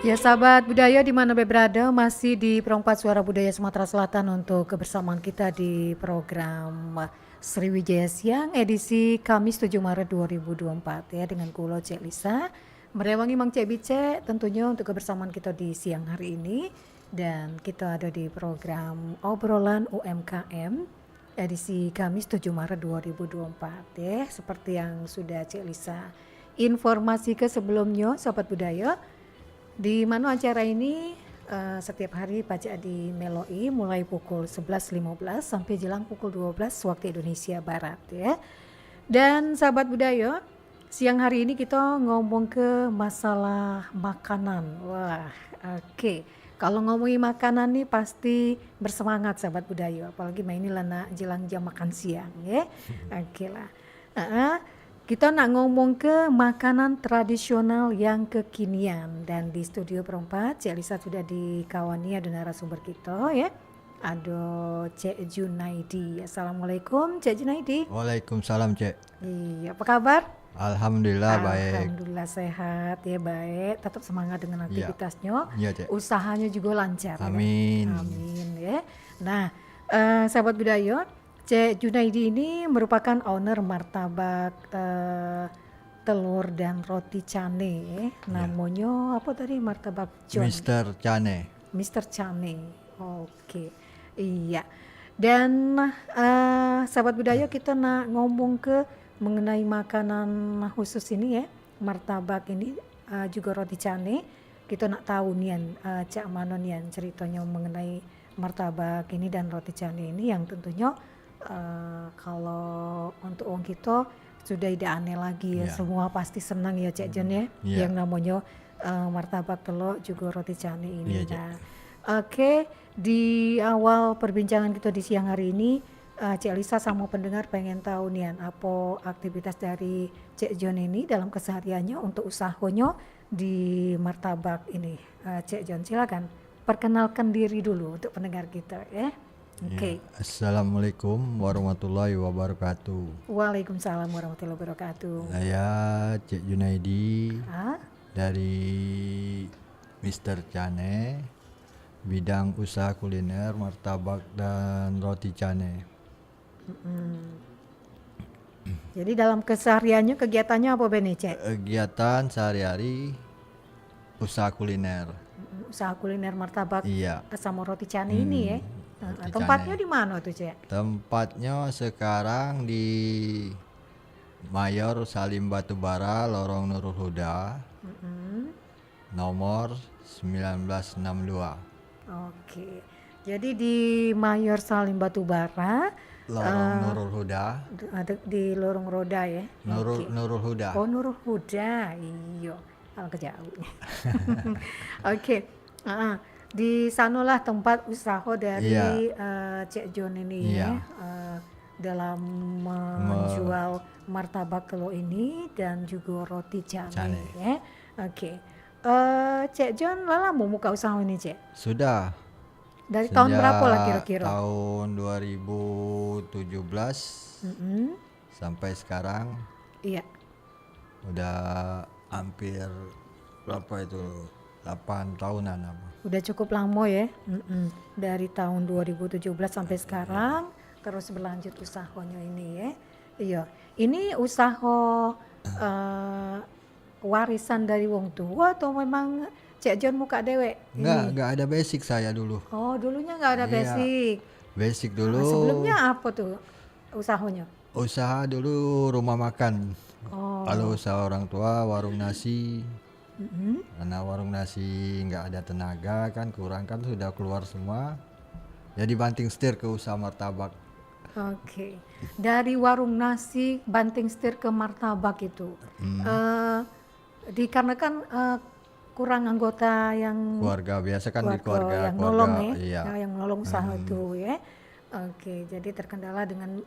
Ya sahabat budaya di mana berada, masih di Perempat Suara Budaya Sumatera Selatan untuk kebersamaan kita di program Sriwijaya Siang edisi Kamis 7 Maret 2024 ya, dengan kulo Cek Lisa merewangi Mang Cek Bice tentunya untuk kebersamaan kita di siang hari ini, dan kita ada di program obrolan UMKM edisi Kamis 7 Maret 2024 ya, seperti yang sudah Cek Lisa informasi ke sebelumnya sahabat budaya, di mana acara ini setiap hari pajak di Meloi mulai pukul 11.15 sampai jelang pukul 12 waktu Indonesia Barat ya. Dan sahabat budaya, siang hari ini kita ngomong ke masalah makanan. Wah, oke. Kalau ngomongin makanan nih pasti bersemangat sahabat budaya, apalagi main ini lana jelang jam makan siang ya. Oke lah. Kita nak ngomong ke makanan tradisional yang kekinian, dan di studio perempat Cik Lisa sudah dikawani ada narasumber kita ya. Ada Cik Junaidi. Assalamualaikum Cik Junaidi. Waalaikumsalam Cek. Iya, apa kabar? Alhamdulillah baik. Alhamdulillah sehat ya, baik. Tetap semangat dengan aktivitasnya. Iya Cek. Usahanya juga lancar. Amin. Ya? Amin ya. Nah, sahabat budaya, Cik Junaidi ini merupakan owner martabak telur dan roti cane. Namanya apa tadi, martabak John? Mr. Cane. Mr. Cane. Oke. Iya. Dan sahabat budaya, kita nak ngomong ke mengenai makanan khusus ini ya, martabak ini juga roti cane. Kita nak tahu nian Cak Mano nian ceritanya mengenai martabak ini dan roti cane ini, yang tentunya kalau untuk orang kita sudah tidak aneh lagi ya, semua pasti senang ya Cak Jon ya, yang namanya martabak telur juga roti cane ini. Oke, di awal perbincangan kita di siang hari ini, Cik Lisa sama pendengar pengen tahu nih apa aktivitas dari Cik Jon ini dalam kesehariannya untuk usahanya di martabak ini. Cik Jon, silakan perkenalkan diri dulu untuk pendengar kita ya. Oke. Assalamualaikum warahmatullahi wabarakatuh. Waalaikumsalam warahmatullahi wabarakatuh. Saya Cik Junaidi dari Mr. Cane, bidang usaha kuliner martabak dan roti cane. Jadi dalam kesehariannya kegiatannya apa Bene Cek? Kegiatan sehari-hari usaha kuliner. Usaha kuliner martabak sama roti cane ini ya. Tempatnya di mana tuh Cek? Tempatnya sekarang di Mayor Salim Batubara, Lorong Nurul Huda, nomor 1962. Oke, jadi di Mayor Salim Batubara, Lorong Nurul Huda, di Lorong Roda ya. Nurul Huda. Oh, Nurul Huda, iya, kalau kejauh. Oke, di sanalah tempat usaha dari Cik Jon ini ya, dalam menjual martabak telur ini dan juga roti cane ya. Oke, Cik Jon lama mau buka usaha ini Cik? Sudah. Dari tahun berapa lah kira-kira? Tahun 2017 sampai sekarang. Iya. Udah hampir berapa itu? 8 tahunan apa? Udah cukup lama ya. Dari tahun 2017 sampai sekarang terus berlanjut usahanya ini ya. Iya. Ini usaha warisan dari wong tua atau memang Cik Jon muka dewek? Enggak ada basic saya dulu. Oh, dulunya enggak ada basic. Basic dulu. Sebelumnya apa tuh usahanya? Usaha dulu rumah makan. Kalau usaha orang tua warung nasi. Karena warung nasi nggak ada tenaga kan, kurang kan, sudah keluar semua. Jadi banting setir ke usaha martabak. Oke. Dari warung nasi banting setir ke martabak itu. Dikarenakan kurang anggota yang keluarga biasa kan, di keluarga yang nolong ya, iya. yang nolong usaha itu ya. Oke, jadi terkendala dengan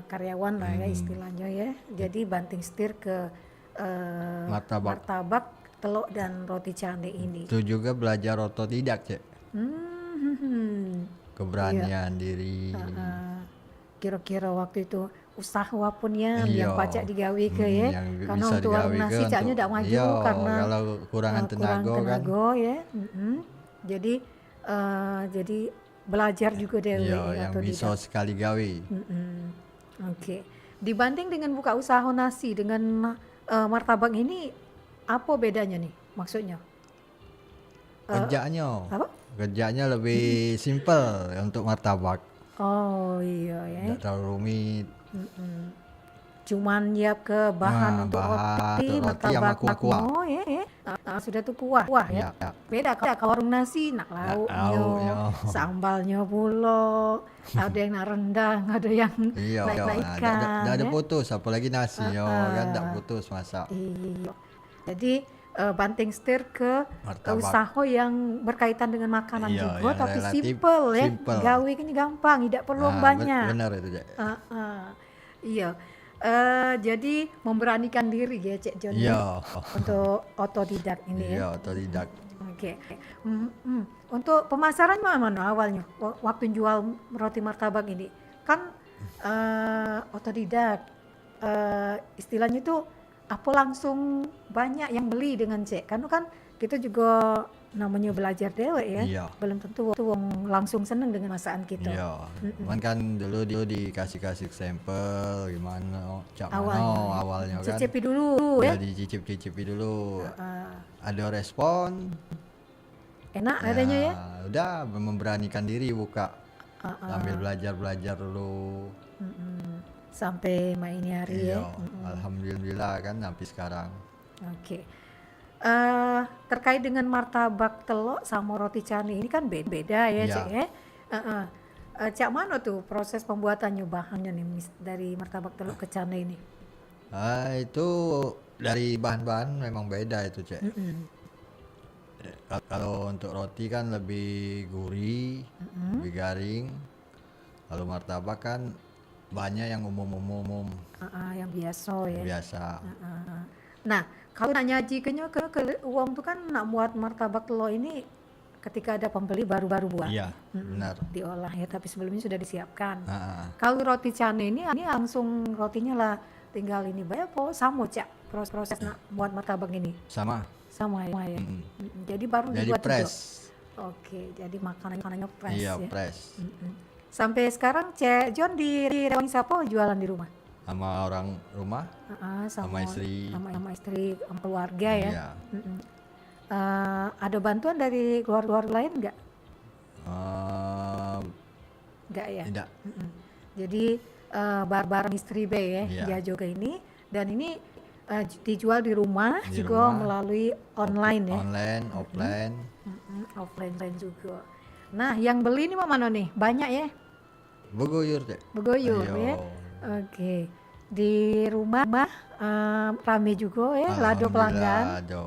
karyawan lah ya istilahnya ya. Jadi banting setir ke martabak, telur dan roti cane ini. Itu juga belajar otodidak Cek. Keberanian diri. Kira-kira waktu itu usaha pun ya Iya. yang pacak digawe ke ya. Yang Karena bisa untuk warung digawe ke nasi caknya untuk tidak maju iya karena kalau kurangan kurang tenaga kan. tenaga ya. Jadi belajar juga dewe Iya, ya yang atau bisa tidak. sekali gawe. Oke. Dibanding dengan buka usaha nasi dengan martabak ini apa bedanya nih maksudnya? Kerjanya, Apa? kerjanya lebih simpel untuk martabak. Oh iya ya. Tidak terlalu rumit. Cuman nyiap ke bahan Nah, untuk bahan roti, untuk roti sama martabak kuah. oh ya. Sudah tuh kuah ya. Iya, Beda kalau warung nasi nak lauknya, lauknya. sambalnya pula, ada yang nak rendang, ada yang Iya, nak nah, ikan tidak ada ya. putus, apalagi nasi yo kan tidak putus masak. Iya. Jadi banting setir ke Martabak. usaha yang berkaitan dengan makanan Iya, juga, yang tapi relatif simple ya. simple. Gawe ini gampang, tidak perlu Nah, banyak. benar itu, Cek. Iya. Jadi memberanikan diri ya Cek John ya, Iya. untuk otodidak ini ya. Iya, otodidak. Oke. Untuk pemasaran mana awalnya? Waktu jual roti martabak ini kan otodidak. Istilahnya itu apa langsung banyak yang beli dengan Cek? Karena kan kita juga namanya belajar dewe ya. Iya. Belum tentu wong langsung seneng dengan masakan kita. Iya. Cuman kan dulu dikasih sampel gimana, cak Awalnya. mano awalnya kan. Cicipi dulu ya. Ya dicicip-cicipi dulu. Ada respon. Enak adanya ya. Udah memberanikan diri buka. Sambil belajar dulu. Sampai ini hari ya. Iya. Alhamdulillah kan sampai sekarang. Oke. Terkait dengan martabak telur sama roti cane ini kan beda ya Iya. Cek ya. Cak mana tuh proses pembuatannya bahannya nih dari martabak telur ke cane ini? Itu dari bahan-bahan memang beda itu, Cek. Kalau untuk roti kan lebih gurih, lebih garing. Kalau martabak kan banyak yang umum Yang biasa ya. biasa. Nah, kalau nak nyajikannya ke uang tuh kan nak buat martabak telur ini ketika ada pembeli baru-baru buat. Iya, benar. Diolah ya, tapi sebelumnya sudah disiapkan. Ah, Kalau roti cane ini langsung rotinya lah tinggal ini bayar po sama Cak proses nak buat martabak ini. sama. Sama ya. Jadi baru Jadi dibuat press. juga. Oke, jadi makanannya fresh Iya, ya. press. Sampai sekarang Cek John di Rewangi Sapo jualan di rumah. Sama orang rumah, Sama istri. sama istri, sama keluarga ya. Iya. Ada bantuan dari keluarga lain nggak? Nggak ya. Tidak. Jadi barang istri be ya, Iya. dia juga ini dan ini dijual di rumah Di juga rumah. melalui online ya. Online, offline. Offline juga. Nah, yang beli ini mana nih? Banyak ya? Boguyur, Cek. Begoyur Ayo. ya. Oke. Di rumah rame juga ya, lado pelanggan. Alhamdulillah, ada.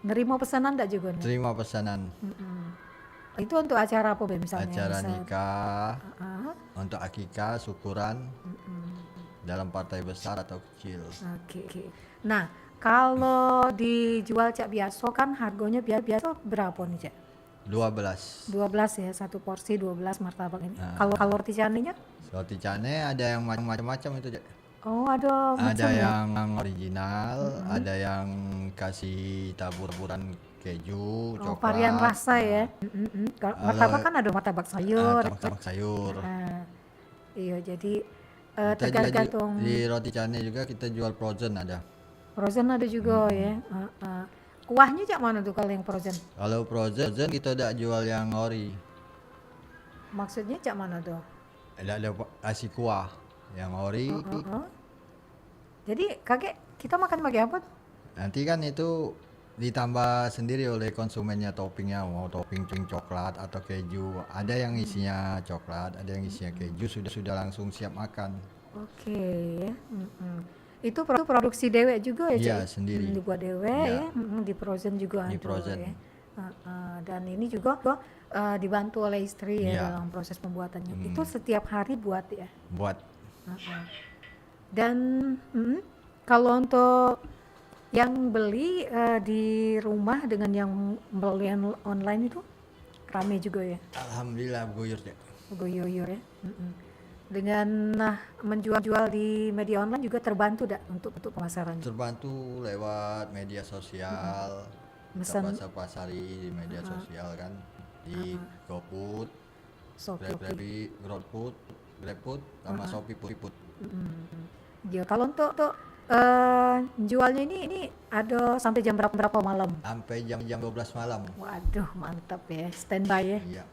Nerima pesanan enggak juga nih? Terima pesanan. Itu untuk acara apa Be, misalnya? Acara Misal- nikah, untuk akikah, syukuran, dalam partai besar atau kecil. Oke. Nah, kalau dijual Cak biasa kan harganya biasa berapa nih Cak? 12. 12 ya, satu porsi 12 martabak ini. Kalau roti canenya? Roti cane ada yang macam-macam itu, Cek. Oh, ada Ada macam ya. yang original, ada yang kasih tabur-taburan keju, Oh, coklat, varian rasa ya. Kalau martabak kan ada martabak sayur. martabak sayur. Iya, jadi Kita juga tergantung. di roti cane juga kita jual frozen ada. Frozen ada juga ya. Kuahnya Cak mana tuh kalau yang frozen? Kalau frozen kita tidak jual yang ori. Maksudnya Cak mana tuh? Ada kasih kuah yang ori. Jadi kakek kita makan pakai apa tuh? Nanti kan itu ditambah sendiri oleh konsumennya toppingnya, mau topping coklat atau keju. Ada yang isinya coklat, ada yang isinya keju, sudah langsung siap makan. Oke ya. Itu produksi dewek juga ya Cak? Iya, sendiri. Dibuat dewek Iya. ya. Di frozen juga Di ada frozen. ya. Dan ini juga dibantu oleh istri ya Iya. dalam proses pembuatannya. Itu setiap hari buat ya. Buat Dan kalau untuk yang beli di rumah dengan yang belian online itu rame juga ya, alhamdulillah guyur deh. goyor ya. Dengan menjual di media online juga terbantu dak untuk pemasaran? Terbantu lewat media sosial, kita Mesen pasar-pasari di media sosial kan, di GoFood, Shopee. GrabFood, sama Shopee Food. Ya, kalau untuk jualnya ini ada sampai jam berapa malam? Sampai jam 12 malam. Waduh, mantap ya, standby ya. Iya.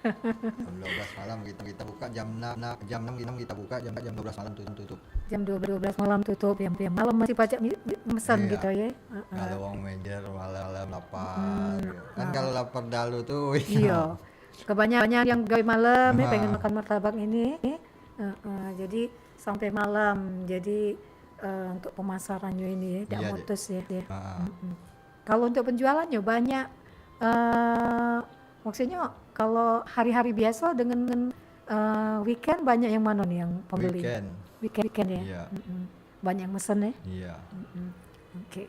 Jam 12 malam kita buka jam 6 kita buka jam 12 malam tutup. Jam 12 malam tutup, yang malam masih pajak mesan Iya. gitu ya. Kalau wong manajer malam lapar. Kan kalau lapar dalu tuh. Iya. Kebanyakan yang gawe malam ya Nah. pengen makan martabak ini. Jadi sampai malam. Jadi untuk pemasarannya ini ya, tidak Iya, mutus ya. Ah, Kalau untuk penjualannya banyak, maksudnya kalau hari-hari biasa dengan weekend banyak yang mana nih yang pembeli? Weekend ya. Iya. Banyak yang mesen ya. Iya. Oke.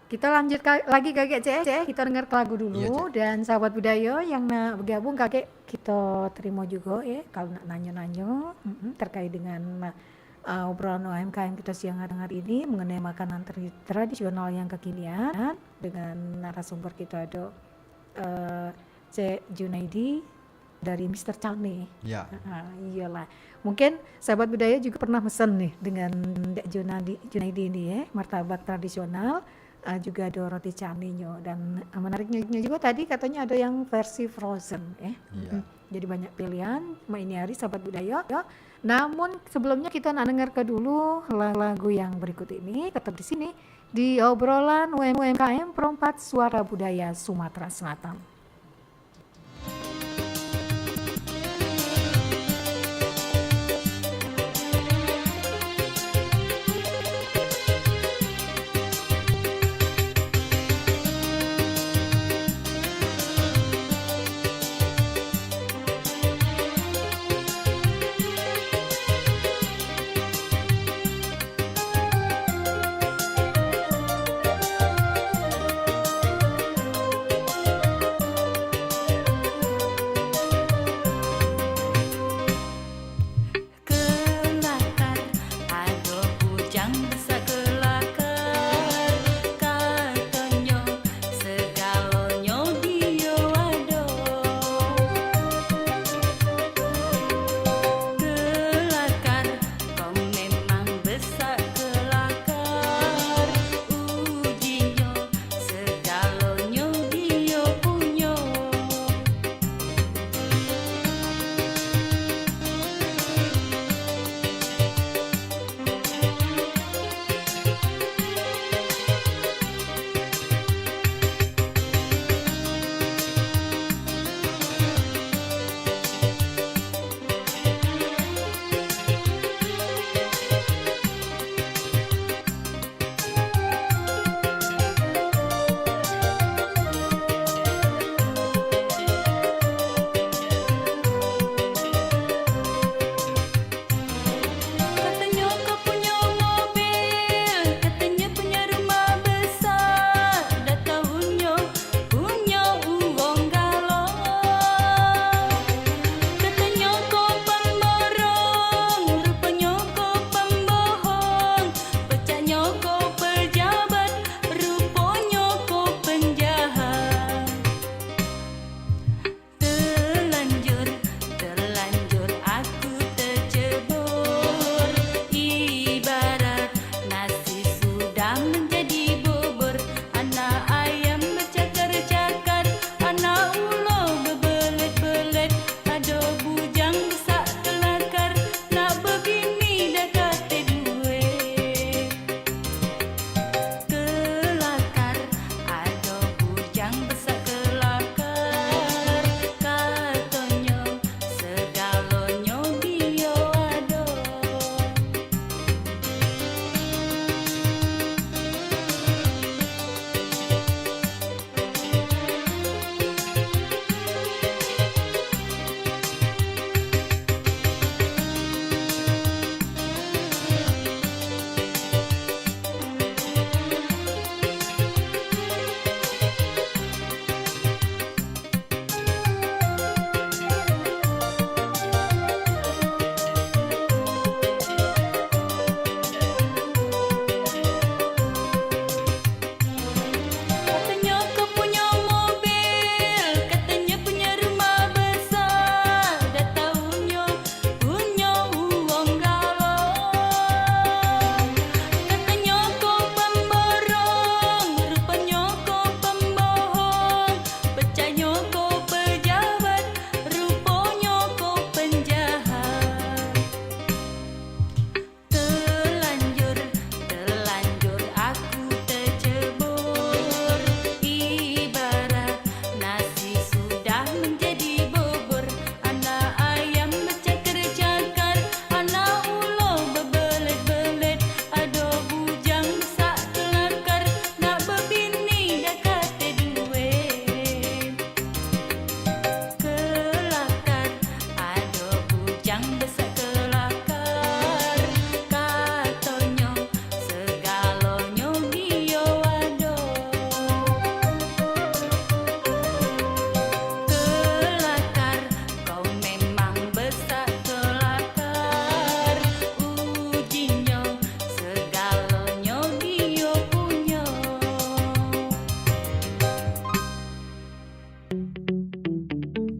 Kita lanjut lagi kakek Cek, kita dengar lagu dulu. Iya, Cek. Dan sahabat budaya yang nak bergabung kakek kita terima juga ya kalau nak nanya-nanya terkait dengan obrolan UMKM kita siang hari ini mengenai makanan tradisional yang kekinian dengan narasumber kita ada Cek Junaidi dari Mr. Chane. Iya. Iyalah. Mungkin sahabat budaya juga pernah mesen nih dengan Dek Junaidi ini ya, martabak tradisional, juga ada roti canenya dan menariknya juga tadi katanya ada yang versi frozen ya. Iya. Jadi banyak pilihan ini hari sahabat budaya ya. Namun sebelumnya kita nak dengar ke dulu lagu yang berikut ini, tetap di sini di obrolan UMKM Perompak Suara Budaya Sumatera Selatan.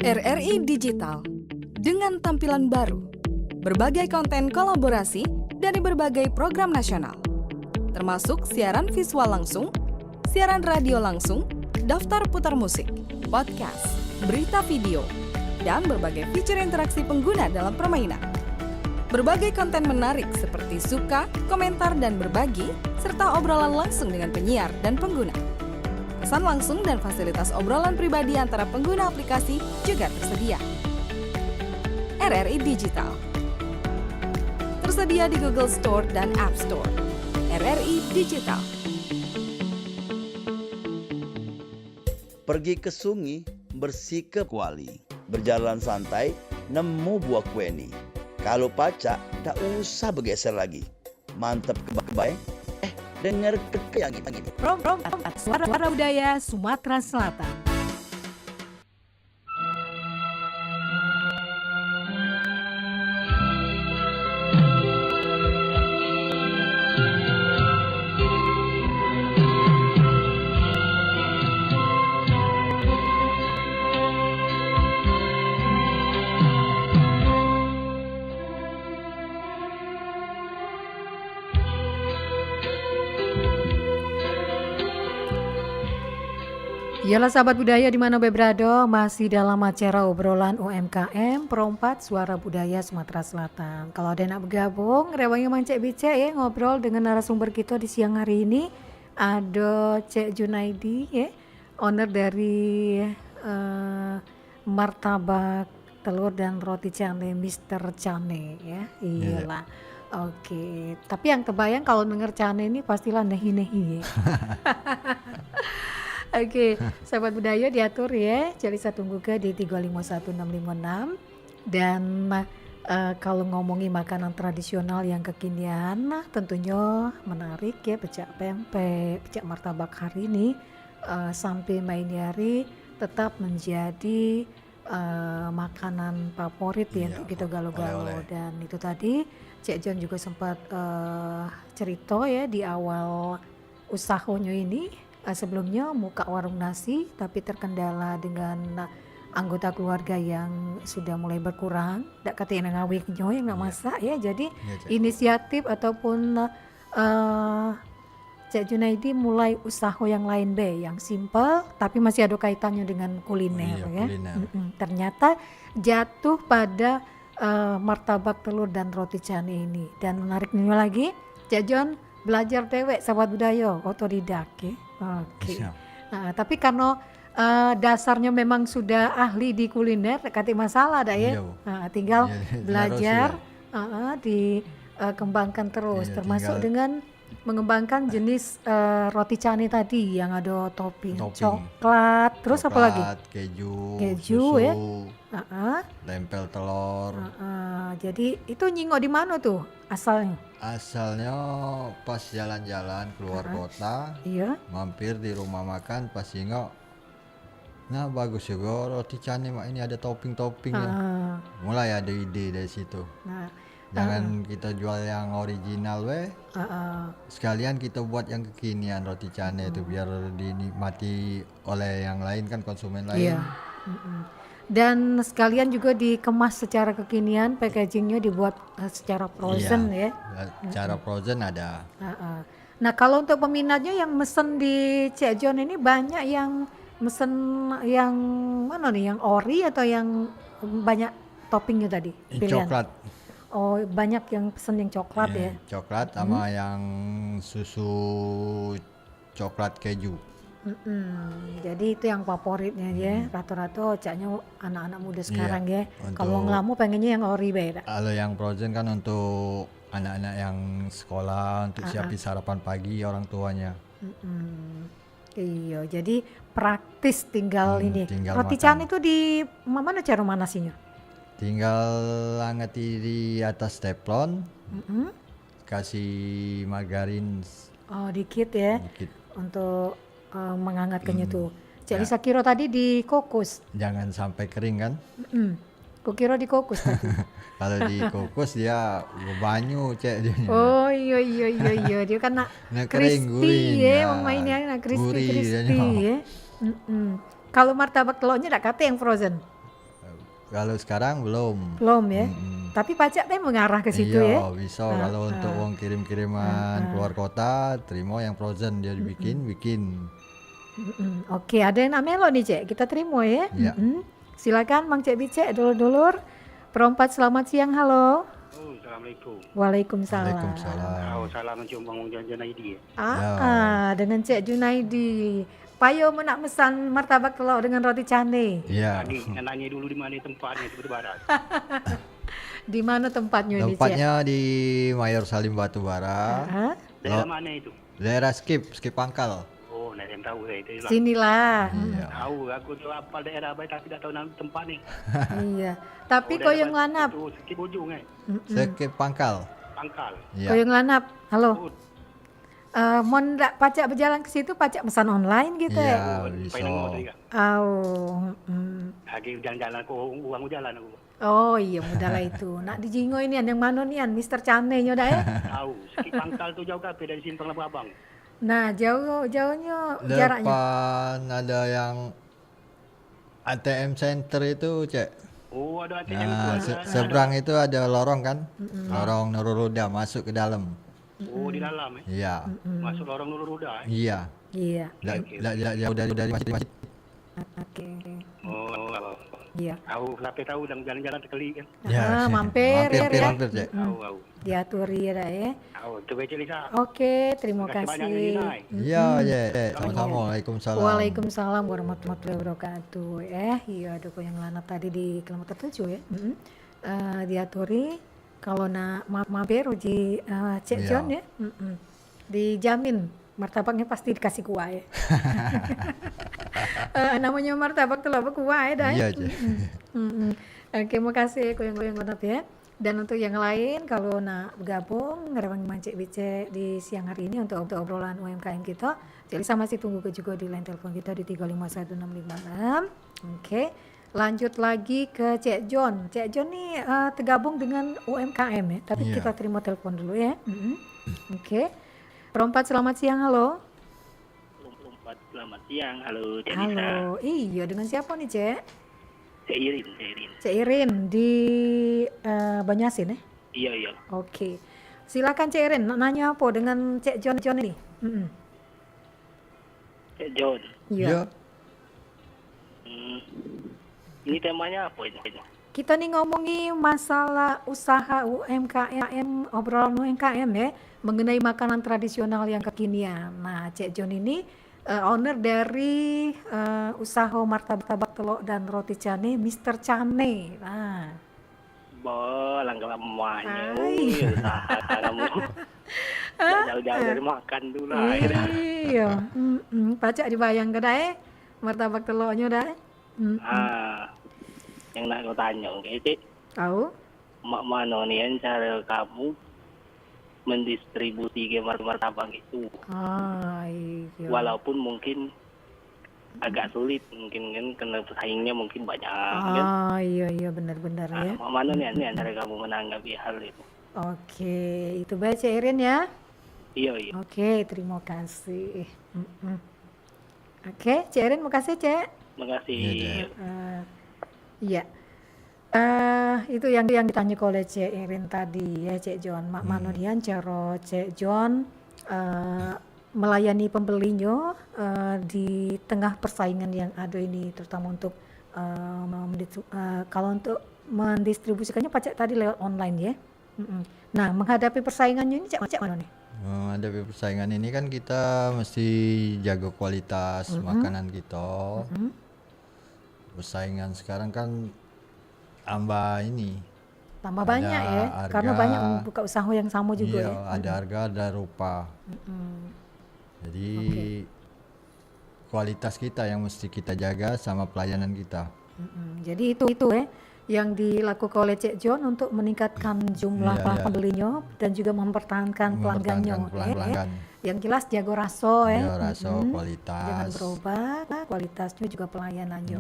RRI Digital dengan tampilan baru, berbagai konten kolaborasi dari berbagai program nasional, termasuk siaran visual langsung, siaran radio langsung, daftar putar musik, podcast, berita video, dan berbagai fitur interaksi pengguna dalam permainan. Berbagai konten menarik seperti suka, komentar, dan berbagi, serta obrolan langsung dengan penyiar dan pengguna. Pesan langsung dan fasilitas obrolan pribadi antara pengguna aplikasi juga tersedia. RRI Digital tersedia di Google Store dan App Store. RRI Digital. Pergi ke sungai, bersih ke kuali. Berjalan santai, nemu buah kueni. Kalau pacak, tak usah bergeser lagi. Mantap kebaik. Dengar ke yang ini. Program Suara Budaya Sumatera Selatan. Yalah sahabat budaya di mana berada, masih dalam acara obrolan UMKM Perompat Suara Budaya Sumatera Selatan. Kalau ada yang nak bergabung, rewangnya mancek bicek ya, ngobrol dengan narasumber kita di siang hari ini. Ada Cek Junaidi ya, owner dari martabak telur dan roti cane Mr. Cane ya. Iyalah. Oke, tapi yang terbayang kalau denger cane ini pastilah nehi-nehi ya. Oke, sahabat budaya diatur ya, jadi saya tunggu ke di 351656 dan kalau ngomongin makanan tradisional yang kekinian, tentunya menarik ya, pecak pempek, pecak martabak hari ini sampai main hari tetap menjadi makanan favorit ya untuk kita galo-galo. Dan itu tadi Cek John juga sempat cerita ya di awal usahanya ini. Sebelumnya muka warung nasi tapi terkendala dengan anggota keluarga yang sudah mulai berkurang, tak kata yang ngawiknya yang nggak masak ya, jadi inisiatif ataupun Cek Junaidi mulai usaha yang lain yang simple tapi masih ada kaitannya dengan kuliner ya. Ternyata jatuh pada martabak telur dan roti cane ini, dan menariknya lagi Cek John belajar dewek sahabat budaya, otodidak ya. Oke. Nah, tapi karena dasarnya memang sudah ahli di kuliner, kati masalah dah ya. Nah, tinggal belajar dikembangkan terus, termasuk dengan mengembangkan jenis roti cane tadi yang ada topping coklat, terus apa lagi? Keju Susu, ya. Tempel telur. Jadi itu nyingok di mana tuh asalnya? Asalnya pas jalan-jalan keluar kota, mampir di rumah makan, pas nyingok, nah bagus juga roti cane mak ini ada topping-toppingnya. Mulai ada ide dari situ. Jangan kita jual yang original sekalian kita buat yang kekinian roti cane itu biar dinikmati oleh yang lain kan, konsumen lain. Dan sekalian juga dikemas secara kekinian, packagingnya dibuat secara frozen ya. Cara frozen ada. Nah kalau untuk peminatnya yang mesen di Cek John ini banyak yang mesen yang mana nih, yang ori atau yang banyak toppingnya tadi? Pilihan. Coklat. Oh banyak yang pesen yang coklat ya. Coklat sama yang susu coklat keju. Jadi itu yang favoritnya ya. Rata-rata caknya anak-anak muda sekarang ya. Kalau ngelamu pengennya yang ori beda. Kalau yang frozen kan untuk anak-anak yang sekolah, untuk siapin sarapan pagi orang tuanya. Iya, jadi praktis tinggal ini. Roti makan. cane itu di mana cara manasinya? Tinggal angeti di atas teflon, kasih margarin. Oh dikit ya. Dikit. Untuk menghangatkannya tuh. Jadi saya kira tadi dikukus. Jangan sampai kering kan? Kukira dikukus tadi. Kalau dikukus dia banyu Cek. Oh iya dia kan nak crispy ya, mainnya nak crispy ya. Kalau martabak telurnya tak kata yang frozen. kalau sekarang belum. Belum ya. Mm-mm. Tapi pajak teh mengarah ke situ Iya, ya. bisa kalau untuk uang kirim-kiriman keluar kota, terima yang frozen dia bikin. Oke, ada yang namanya lo nih Cek, kita terima ya. Ya. Silakan Mang Cek Bicek, dulur-dulur. Perempat selamat siang, halo. Oh, Assalamualaikum. Waalaikumsalam. Waalaikumsalam. Oh, salam mencium Bang Junaidi. Dengan Cek Junaidi. Payo menak mesan martabak telur dengan roti cane. Iya. Tadi nanya dulu di mana tempatnya seperti barat. Di mana tempatnya ini Cek? Tempatnya di Mayor Salim Batubara, Hah? Daerah mana itu? daerah Skip Pangkal. Oh, nak yang tahu saya itu lah. Sinilah. Iya. Tahu, aku tuh hafal daerah baik tapi tidak tahu nama tempat nih. Iya. Tapi Oh, koyong daerah lanap. Itu Sikit ujung Skip Pangkal. Pangkal. Iya. Koyong lanap. Halo. Oh, Mon ndak pajak berjalan ke situ, pajak pesan online gitu ya. Iya, oh, bisa. Pai nemu tadi kan. Lagi jalan-jalan aku uang jalan aku. Oh iya mudah lah itu. Nak dijingo ini yang mana nih Mister Cane nya dah ya. Tahu, Sikit Pangkal tuh jauh kape dari Simpang Lapa Abang. Nah jauhnya jaraknya. Depan ada yang ATM Center itu, Cek. Oh, ada ATM Nah, itu. seberang itu ada lorong kan? Lorong Nurul Huda masuk ke dalam. Oh, di dalam Iya. Masuk lorong Nurul Huda. Iya. Iya. Tidak jauh dari masjid. Oke. Oh, Iya. tahu, sampai tahu dan jalan-jalan sekali kan. Ah, mampir ya. Mampir, Cek. Tahu. Diaturi ya dah ya. Tahu, itu baca Lisa. Oke, terima Terima kasih banyak kasih. Nilai. Iya, Cek. Sama-sama. Waalaikumsalam. Waalaikumsalam warahmatullahi wabarakatuh. Iya ada yang lanap tadi di kilometer 7 ya. Diaturi kalau nak mampir uji Cek Iya. John ya. Dijamin martabaknya pasti dikasih kuah ya. Namanya martabak telur kuah ya dah. Iya, Cek. Oke, makasih koyang-koyang lanap ya. Dan untuk yang lain kalau nak bergabung ngerewang Mancik Bicek di siang hari ini untuk obrolan UMKM kita, jadi sama masih tunggu juga di line telepon kita di 351656. Oke. Lanjut lagi ke Cek John. Cek John nih tergabung dengan UMKM ya, tapi Iya. kita terima telepon dulu ya. Oke. Perempat selamat siang, halo. Selamat siang, halo Denisa. Halo. Iya, dengan siapa nih, Cek? Saya Irin. Cek Irin di Banyasin ya? Iya. Oke. Silakan Cek Irin, nak nanya apa dengan Cek John ini? Cek John. Iya. Ini temanya apa ini? Kita nih ngomongi masalah usaha UMKM, obrolan UMKM ya, mengenai makanan tradisional yang kekinian. Nah, Cek John ini owner dari usaha martabak telur dan roti cane, Mister Cane. Nah, Langkah lamanya. Hai. Usaha kamu. Jauh-jauh dari makan dulu lah. iya. Pacak dibayang ke dah martabak telurnya dah. Yang nak kau tanya, Cik. Tahu? Mak mana nih yang cara kamu mendistribusi martabak itu? Iya. Walaupun mungkin agak sulit, mungkin kan karena pesaingnya mungkin banyak kan. Iya benar-benar ya. Mak mana nih yang cara kamu menanggapi hal itu? Oke, itu baik Cek Irin ya. Iya. Oke, terima kasih. Oke, Cek Irin, makasih Cek. Makasih. Iya. Itu yang ditanya oleh Cek Irin tadi ya Cek John. Mak Manodian cara Cek John melayani pembelinya di tengah persaingan yang ada ini, terutama untuk kalau untuk mendistribusikannya pacak tadi lewat online ya. Nah, menghadapi persaingannya ini Cek mana nih? Menghadapi persaingan ini kan kita mesti jaga kualitas makanan kita. Persaingan sekarang kan tambah Tambah banyak ya, harga, karena banyak membuka usaha yang sama juga iya, ya. ada harga, ada rupa. Jadi kualitas kita yang mesti kita jaga sama pelayanan kita. Jadi itu ya yang dilakukan oleh Cek John untuk meningkatkan jumlah Iya. pembelinya dan juga mempertahankan pelanggannya. Pelanggan. Yang jelas jago raso ya. Ya, rasa kualitas. Jangan berubah, kualitasnya juga pelayanannya.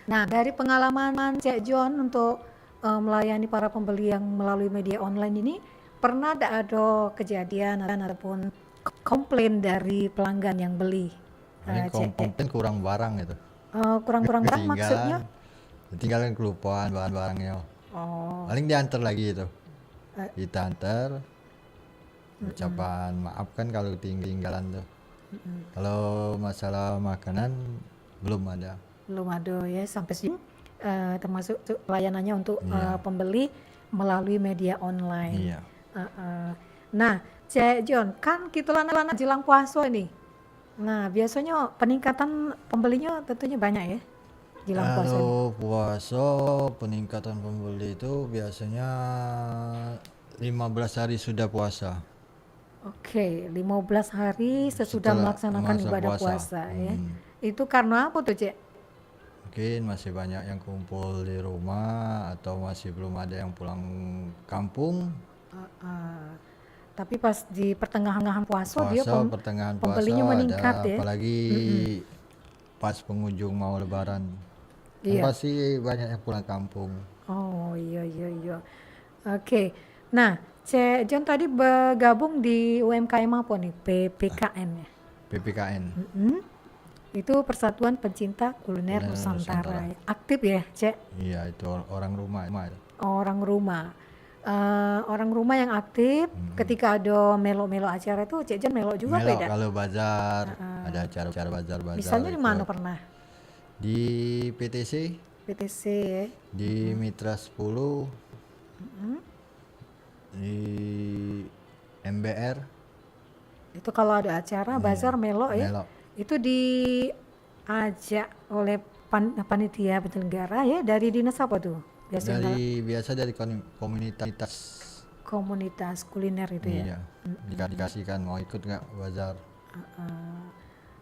Nah, dari pengalaman Cek John untuk melayani para pembeli yang melalui media online ini, pernah ada kejadian ataupun komplain dari pelanggan yang beli? Paling komplain kurang barang itu. Kurang-kurang barang Ketinggalan. maksudnya? tinggalkan kelupaan barang-barangnya. Oh, Paling diantar lagi itu. Eh. Kita antar. Ucapan maaf kan kalau tinggalan tuh. Kalau masalah makanan belum ada. belum ada ya sampai sini. Termasuk pelayanannya untuk Iya. pembeli melalui media online. Iya. Nah, Cek John, kan kita lana jelang puasa nih. Nah, biasanya peningkatan pembelinya tentunya banyak ya jelang puasa ini. Kalau puasa peningkatan pembeli itu biasanya 15 hari sudah puasa. Oke, 15 hari sesudah Setelah melaksanakan masa ibadah puasa. puasa ya. Itu karena apa tuh, Cek? Mungkin masih banyak yang kumpul di rumah atau masih belum ada yang pulang kampung. Tapi pas di pertengahan puasa dia Puasa pertengahan puasa pembelinya meningkat ada, ya. apalagi pas pengunjung mau lebaran. Kan Iya. pasti banyak yang pulang kampung. Oh iya. Oke. Nah, Cek John tadi bergabung di UMKM apa nih? PPKN ya. PPKN. Itu Persatuan Pencinta Kuliner Kuliner Nusantara. Nusantara. Aktif ya, Cek? Iya, itu orang rumah. Orang rumah. Orang rumah yang aktif ketika ada melo-melo acara itu Cek John melo juga Melo beda. kalau bazar, ada acara bazar-bazar. Misalnya di ikut. mana pernah? Di PTC, PTC ya. di Mitra 10, di MBR, Itu kalau ada acara bazar melo ya. Melo. Itu diajak oleh panitia penyelenggara ya dari dinas apa tuh? Biasanya Biasa dari komunitas. komunitas kuliner itu ya. Iya, dikasihkan mau ikut nggak bazar.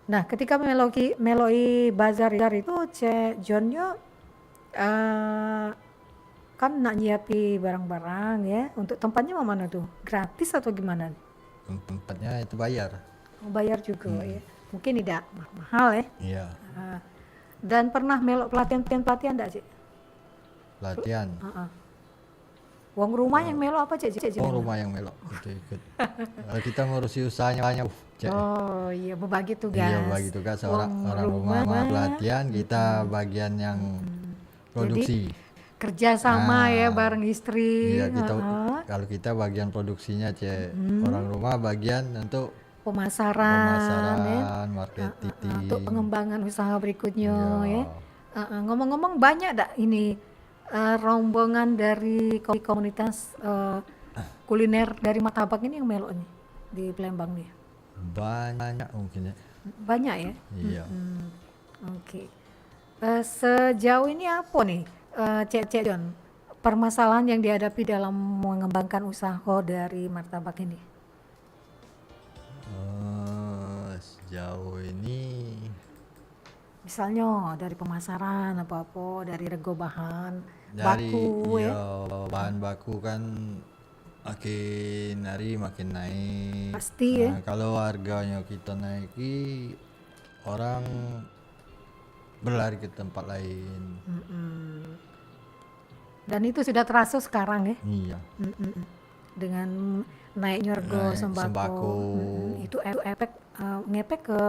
Nah, ketika meloi bazar itu Cek Johnnya kan nak nyiapi barang-barang ya. Untuk tempatnya mau mana tuh? Gratis atau gimana? Tempatnya itu bayar. Bayar juga ya. Mungkin tidak mahal ya. Iya, Dan pernah melok pelatihan enggak, Cek? latihan. Wong rumah yang melo apa, Cek? Cek, Oh, rumah yang melok itu ikut. Kalau kita ngurusi usahanya banyak, Cek. Oh iya, berbagi tugas. Iya, bagi tugas orang rumah pelatihan, kita bagian yang produksi. Kerja sama ya bareng istri. Iya, kalau kita bagian produksinya, Cek. Orang rumah bagian untuk Pemasaran, marketing. untuk pengembangan usaha berikutnya Iya. ya. Ngomong-ngomong banyak dak ini rombongan dari komunitas kuliner dari Martabak ini yang melo nih di Palembang nih. Banyak mungkin ya. Banyak ya. Iya. Oke. Sejauh ini apa nih, Cek John, permasalahan yang dihadapi dalam mengembangkan usaha dari Martabak ini? Sejauh ini Misalnya dari pemasaran apa-apa, dari rego bahan, dari baku ya. bahan baku kan makin hari makin naik. Pasti ya. Nah, kalau harganya kita naiki, orang berlari ke tempat lain. Dan itu sudah terasa sekarang ya, Iya. dengan naiknya rego Naik sembako. sembako. Itu ngepek ke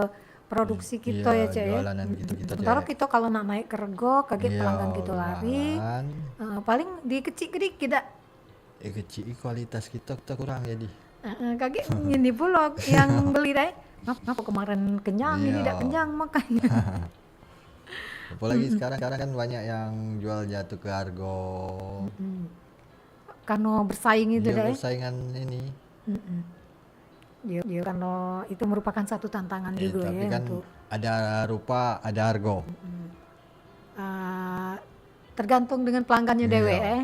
produksi kita Iya, ya, Cek ya. jualanan kita, Sementara Cek. kita kalau nak naik ke rego, kaget Iya, pelanggan kita lari. malahan, Paling dikecil tidak. kecil kualitas kita kurang jadi. Kaget ini pula yang beli deh. Ngapa kemarin kenyang ini Iya. tidak kenyang makanya. Apalagi sekarang kan banyak yang jual jatuh ke harga. Karena bersaing itu Dia deh. persaingan ini. Dia karena itu merupakan satu tantangan juga Tapi ya kan untuk ada rupa, ada harga. tergantung dengan pelanggannya dewe Iya.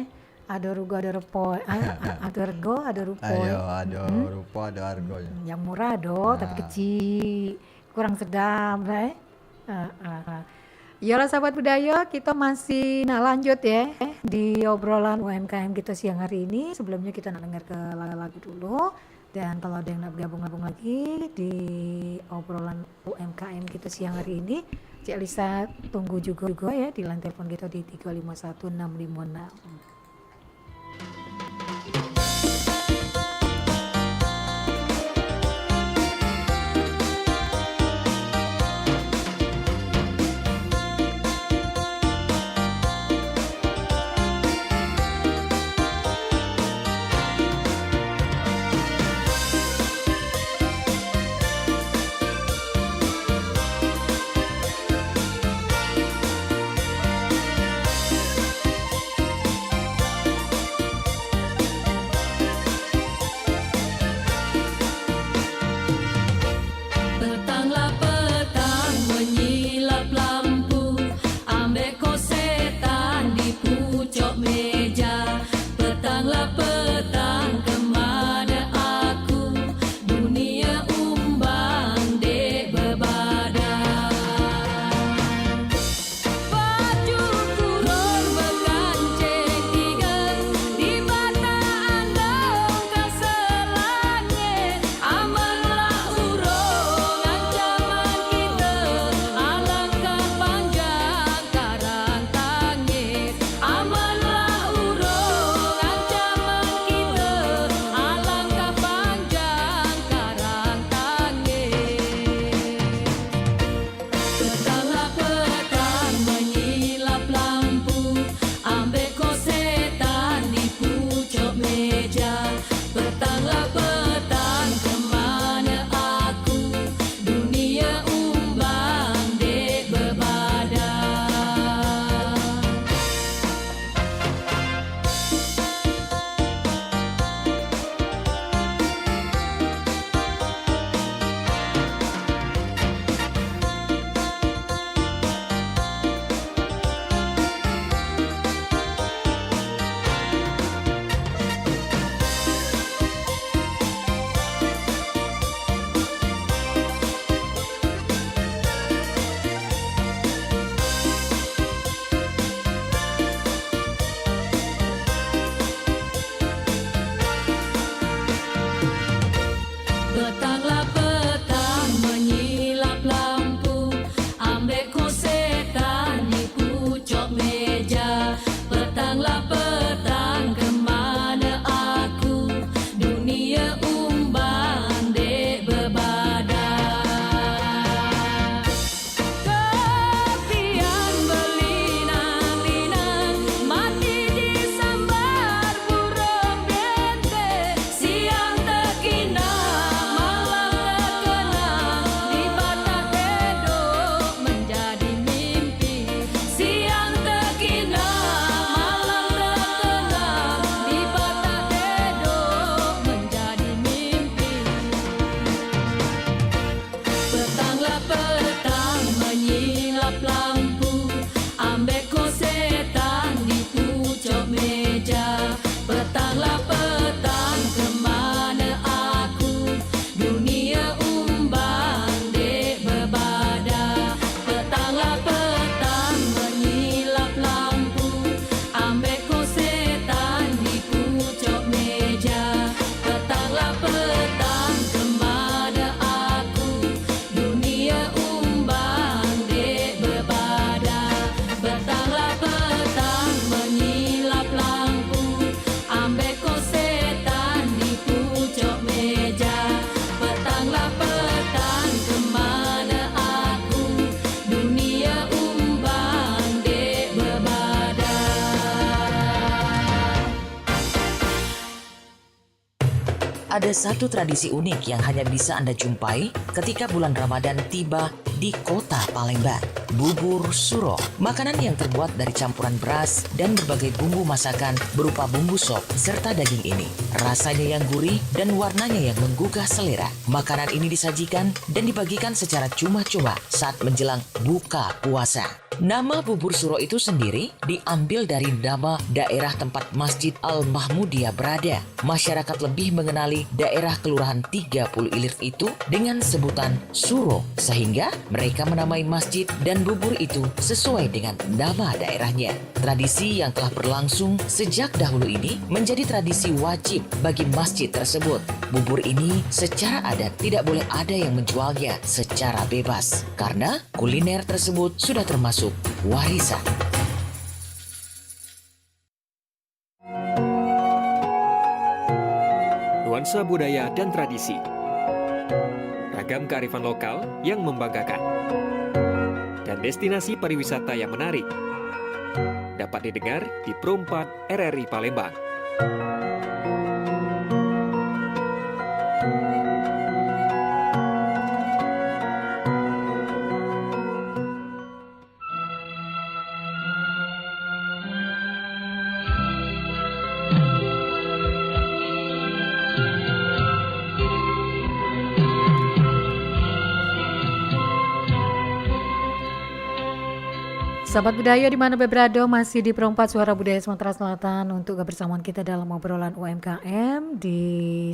Ada rugo, ada repo, ada rego, ada rupo. Ayo, ada rupa, ada harganya. Yang murah tapi kecil, kurang sedap lah. Yalah sahabat budaya, kita masih lanjut ya di obrolan UMKM kita siang hari ini. Sebelumnya kita nak dengar ke lagu dulu. Dan kalau ada yang nak gabung lagi di obrolan UMKM kita siang hari ini, Cik Lisa tunggu juga ya di line telepon kita di 351656. Ada satu tradisi unik yang hanya bisa Anda jumpai ketika bulan Ramadan tiba di kota Palembang. Bubur suro, makanan yang terbuat dari campuran beras dan berbagai bumbu masakan berupa bumbu sop serta daging ini. Rasanya yang gurih dan warnanya yang menggugah selera. Makanan ini disajikan dan dibagikan secara cuma-cuma saat menjelang buka puasa. Nama bubur suro itu sendiri diambil dari nama daerah tempat Masjid Al-Mahmudiyah berada. Masyarakat lebih mengenali daerah Kelurahan 30 Ilir itu dengan sebutan Suro, sehingga mereka menamai masjid dan bubur itu sesuai dengan nama daerahnya. Tradisi yang telah berlangsung sejak dahulu ini menjadi tradisi wajib bagi masjid tersebut. Bubur ini secara adat tidak boleh ada yang menjualnya secara bebas, karena kuliner tersebut sudah termasuk warisan. Nuansa budaya dan tradisi, ragam kearifan lokal yang membanggakan, dan destinasi pariwisata yang menarik dapat didengar di Pro 4 RRI Palembang. Sahabat budaya di mana berada, masih di Pro 4 Suara Budaya Sumatera Selatan untuk kebersamaan kita dalam obrolan UMKM di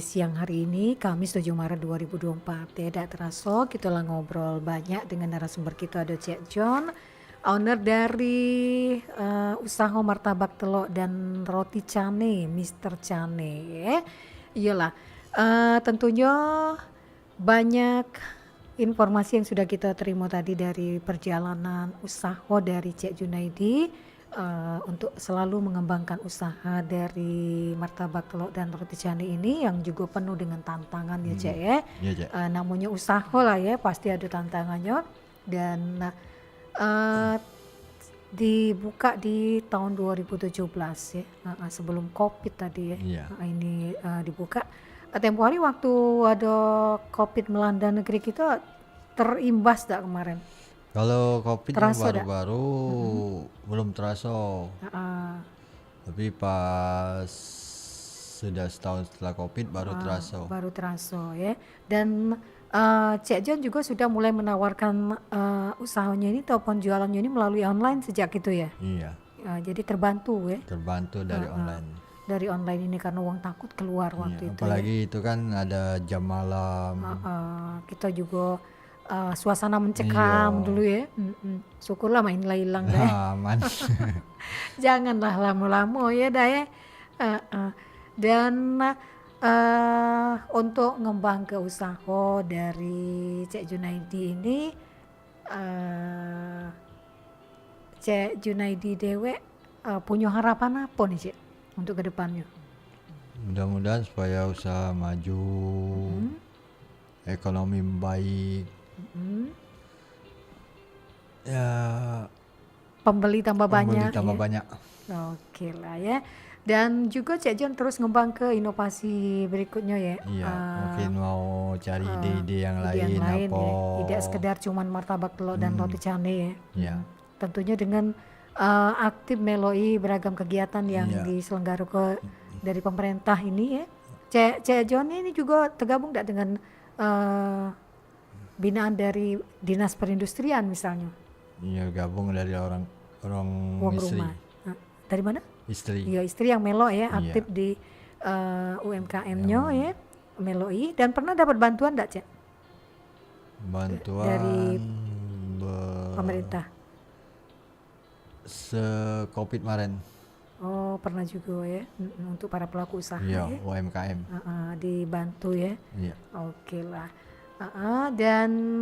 siang hari ini, Kamis 7 Maret 2024. Tidak terasa kita lah ngobrol banyak dengan narasumber kita, ada Cek John, owner dari usaha martabak telur dan roti cane, Mr. Cane. Iyalah, tentunya banyak informasi yang sudah kita terima tadi dari perjalanan usaha dari Cek Junaidi untuk selalu mengembangkan usaha dari martabak telur dan roti canai ini yang juga penuh dengan tantangan ya Cek ya. Iya, Cek. Namanya usaha lah ya, pasti ada tantangannya dan dibuka di tahun 2017 ya, sebelum COVID tadi ya. Iya. Ini dibuka. Tempo hari waktu ada COVID melanda negeri kita terimbas tak kemarin? Kalau COVID yang Terasa dak? baru-baru belum terasa. Tapi pas sudah setahun setelah COVID baru terasa. Baru terasa ya. Dan Cek John juga sudah mulai menawarkan usahanya ini atau penjualannya ini melalui online sejak itu ya. Iya, Jadi terbantu ya terbantu dari online. dari online ini karena uang takut keluar waktu Iya, itu. apalagi itu kan ada jam malam. Kita juga suasana mencekam Iya. dulu ya. Syukurlah mainlah hilang dah. Aman. Janganlah lama-lama ya dah ya. Dan untuk ngembang ke usaha dari Cek Junaidi ini, Cek Junaidi dewe punya harapan apa nih Cek untuk kedepannya? Mudah-mudahan supaya usaha maju, ekonomi baik. Ya, Pembeli tambah banyak. pembeli tambah ya? banyak. Oke lah ya. Dan juga Cek John terus ngembang ke inovasi berikutnya ya. Iya, mungkin mau cari ide-ide yang Ide yang lain lain apa. ya. Tidak sekedar cuman martabak telur dan roti cane ya. Iya. Tentunya dengan aktif meloi beragam kegiatan yang Iya. diselenggarakan dari pemerintah ini ya. Cek John ini juga tergabung tidak dengan binaan dari Dinas Perindustrian misalnya, Iya, gabung dari orang uang istri. rumah. Dari mana? Istri. Iya, istri yang melo ya, Iya. aktif di UMKM-nya ya, meloi. Dan pernah dapat bantuan enggak, Cek? Bantuan Dari pemerintah. Se-Covid kemarin. Oh, pernah juga ya, untuk para pelaku usaha Iya, ya. UMKM. Dibantu ya. Iya. Oke lah. Dan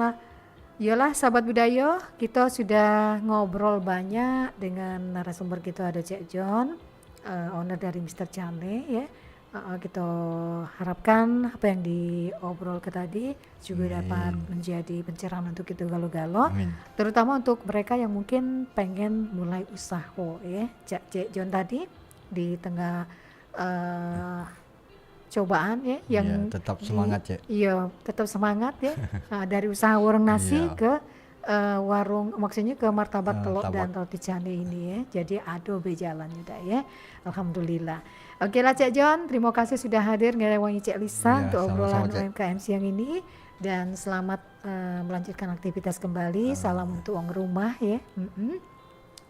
yalah sahabat budaya, kita sudah ngobrol banyak dengan narasumber kita, ada Cek John, owner dari Mr. Cane ya. Kita harapkan apa yang diobrol ke tadi juga dapat menjadi pencerahan untuk kita galau-galau, Amin. terutama untuk mereka yang mungkin pengen mulai usaha ya. Cek John tadi di tengah cobaan ya yang tetap semangat, Cek. Iya, tetap semangat ya. Nah, dari usaha warung nasi Iya. ke warung, maksudnya ke martabak telur Martabak. dan roti canai ini ya. Jadi ado bejalan juga ya. Alhamdulillah. Oke lah Cek John, terima kasih sudah hadir ngerewangi Cek Lisa Iya, untuk obrolan sama-sama, Cek. UMKM siang ini. Dan selamat melanjutkan aktivitas kembali. Salam untuk uang rumah ya.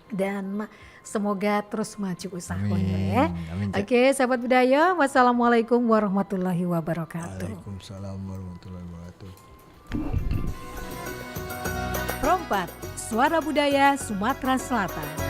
Dan semoga terus maju usahanya ya. Amin, Cek. Oke, sahabat budaya, wassalamualaikum warahmatullahi wabarakatuh. Waalaikumsalam warahmatullahi wabarakatuh. Perompak, Suara Budaya Sumatera Selatan.